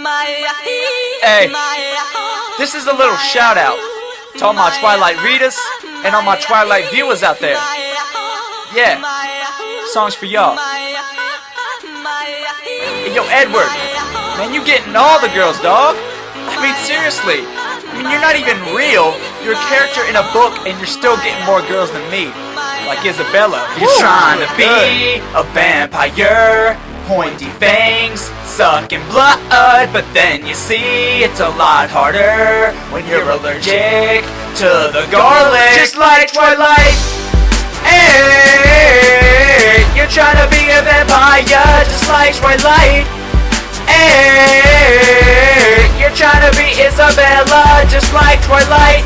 Hey, this is a little shout out to all my Twilight readers and all my Twilight viewers out there. Yeah, songs for y'all. Hey, yo, Edward, man, you getting all the girls, dog. I mean, seriously. I mean, you're not even real. You're a character in a book, and you're still getting more girls than me. Like Isabella. You're trying to be a vampire, pointy fangs, sucking blood, but then you see it's a lot harder when you're allergic to the garlic. Just like Twilight. Hey, you're trying to be a vampire, just like Twilight. Hey, you're trying to be Isabella, just like Twilight.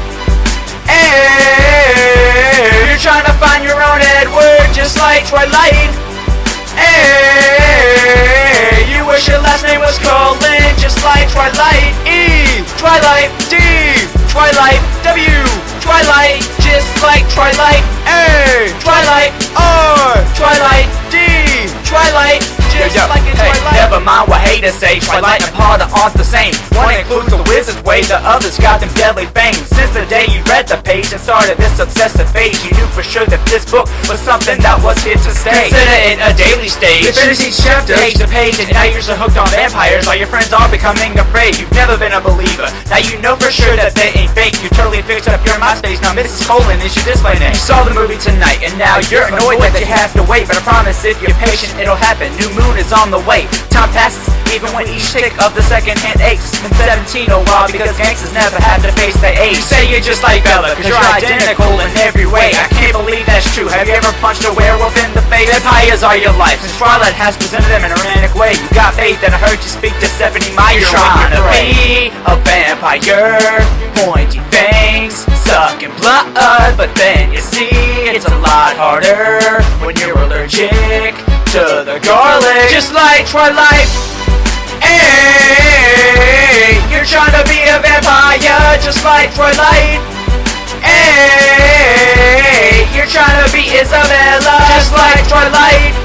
Hey, you're trying to find your own Edward, just like Twilight. Hey, you wish your last name was Colin, just like Twilight. E, Twilight, D, Twilight, W, Twilight, just like Twilight. A, Twilight, R, Twilight, D, Twilight, just like in Twilight. Never mind what haters say, Twilight and Potter aren't the same. One includes the wizard's way, the other's got them deadly fangs. Since the day you read the page and started this obsessive phase, you knew for sure that this book was something that was here to stay. Consider it a daily stage. You finish each chapter, page to page, and now you're so hooked on vampires, all your friends are becoming afraid. You've never been a believer, now you know for sure that they ain't fake. You totally fixed up your MySpace, now Mrs. Colin is your display name. You saw the movie tonight, and now you're annoyed that you have to wait, but I promise if you're patient, it'll happen. New moon is on the way. Time passes, even when each tick of the second hand aches. Been 17 a while because gangsters never have to face their age. You say you're just like Bella, cause you're identical in every way. I can't believe that's true. Have you ever punched a werewolf in the face? Vampires are your life, since Twilight has presented them in a romantic way. You got faith and I heard you speak to 70 miles. You're trying to be a vampire, pointy fangs, sucking blood, but then you see it's a lot harder when you're allergic to the garlic, just like Twilight. Hey, you're trying to be a vampire, just like Twilight. Hey, you're trying to be Isabella, just like Twilight.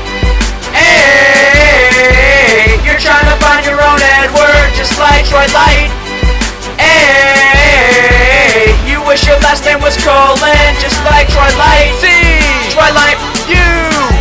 Hey, you're trying to find your own Edward, just like Twilight. Hey, you wish your last name was Colin, just like Twilight. C, Twilight, U,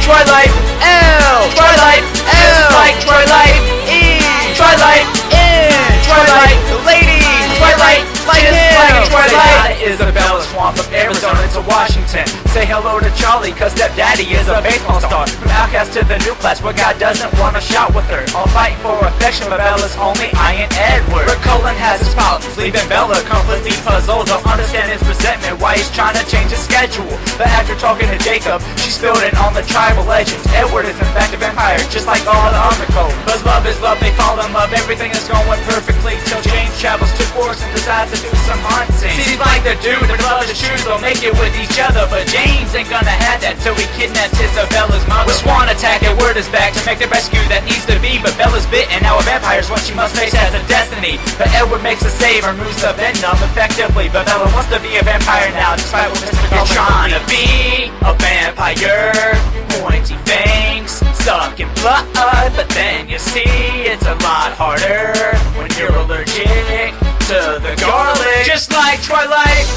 Twilight, L, Twilight, just like Twilight. E, Twilight, N, Twilight, lady, Twilight, just like Twilight. Isabella, swamp of Arizona to Washington. Say hello to Charlie, cause stepdaddy is a baseball star. From outcast to the new class, where God doesn't want to shot with her. All fighting for affection, but Bella's only eyeing Edward. But Colin has his problems, leaving Bella completely puzzled. Don't understand his resentment, why he's trying to change his schedule. But after talking to Jacob, she spilled it on the tribal legends. Edward is in fact a vampire, just like all the other codes. But love is love, they fall in love, everything is going perfectly till James travels to force and decides to do some hunting. Seems like the dude that loves to choose, they'll make it with each other, but James ain't gonna have that till he kidnaps Isabella's mother. With Swan attack, Edward is back to make the rescue that needs to be, but Bella's bitten, now a vampire's what she must face as a destiny. But Edward makes a save, removes the venom effectively, but Bella wants to be a vampire now, despite what Mr. You're trying to be a vampire, pointy fangs, sucking blood, but then you see it's a lot harder when you're allergic to the garlic, just like Twilight.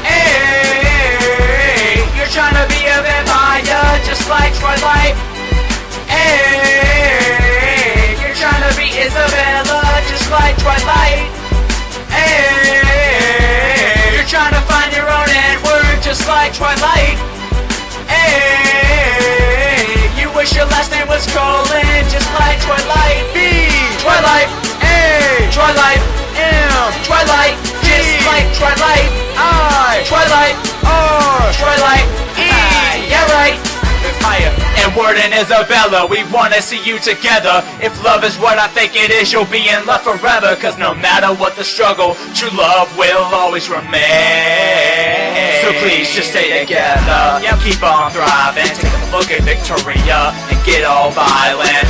Hey, you're trying to be a vampire, just like Twilight. Hey, you're trying to be Isabella, just like Twilight. Hey, you're trying to find your own Edward, just like Twilight. Hey, you wish your last name was Colin, just like Twilight. B, Twilight. A, Twilight. M, Twilight, just like Twilight. I, Twilight. R, Twilight. E, yeah right. Edward and Isabella, we wanna see you together. If love is what I think it is, you'll be in love forever. Cause no matter what the struggle, true love will always remain. So please just stay together, keep on thriving. Take a look at Victoria and get all violent.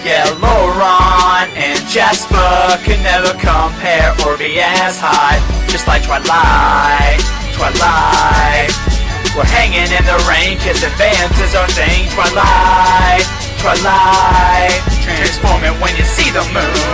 Yeah, Laurent and Jasper can never compare or be as high. Just like Twilight, Twilight. We're hanging in the rain, kissing vamps is our thing. Twilight, Twilight. Transforming when you see the moon.